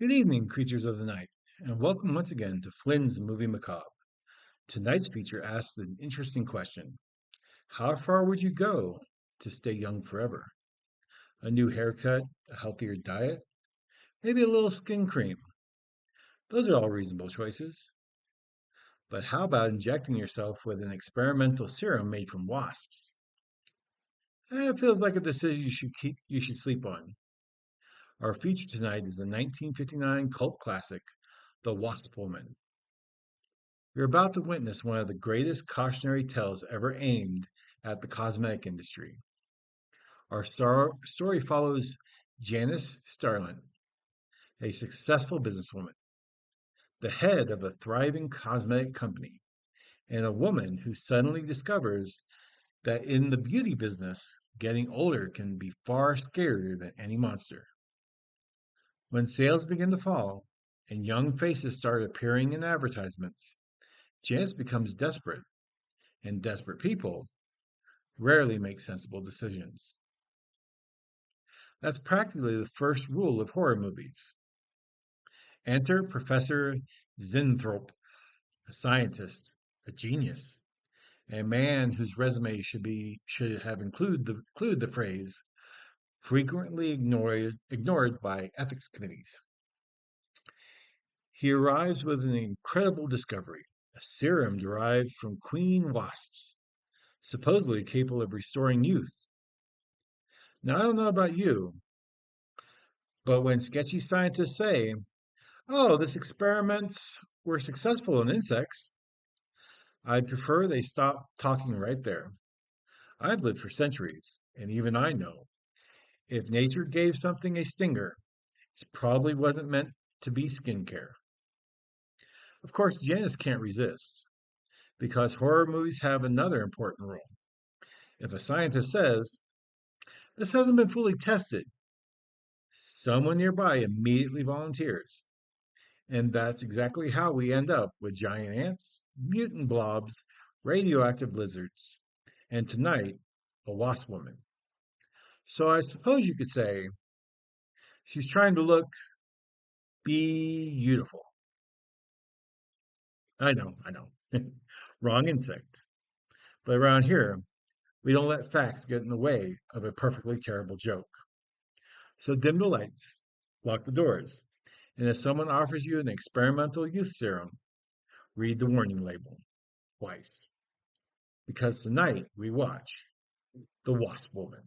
Good evening, creatures of the night, and welcome once again to Flynn's Movie Macabre. Tonight's feature asks an interesting question. How far would you go to stay young forever? A new haircut, a healthier diet, maybe a little skin cream. Those are all reasonable choices. But how about injecting yourself with an experimental serum made from wasps? It feels like a decision you should sleep on. Our feature tonight is the 1959 cult classic, The Wasp Woman. You're about to witness one of the greatest cautionary tales ever aimed at the cosmetic industry. Our story follows Janice Starlin, a successful businesswoman, the head of a thriving cosmetic company, and a woman who suddenly discovers that in the beauty business, getting older can be far scarier than any monster. When sales begin to fall and young faces start appearing in advertisements, Janice becomes desperate, and desperate people rarely make sensible decisions. That's practically the first rule of horror movies. Enter Professor Zinthrope, a scientist, a genius, a man whose resume should have included the phrase frequently ignored by ethics committees. He arrives with an incredible discovery, a serum derived from queen wasps, supposedly capable of restoring youth. Now, I don't know about you, but when sketchy scientists say, oh, this experiments were successful in insects, I'd prefer they stop talking right there. I've lived for centuries, and even I know if nature gave something a stinger, it probably wasn't meant to be skincare. Of course, Janice can't resist, because horror movies have another important rule. If a scientist says, this hasn't been fully tested, someone nearby immediately volunteers. And that's exactly how we end up with giant ants, mutant blobs, radioactive lizards, and tonight, a wasp woman. So I suppose you could say she's trying to look beautiful. I know. Wrong insect. But around here, we don't let facts get in the way of a perfectly terrible joke. So dim the lights, lock the doors, and if someone offers you an experimental youth serum, read the warning label twice. Because tonight we watch The Wasp Woman.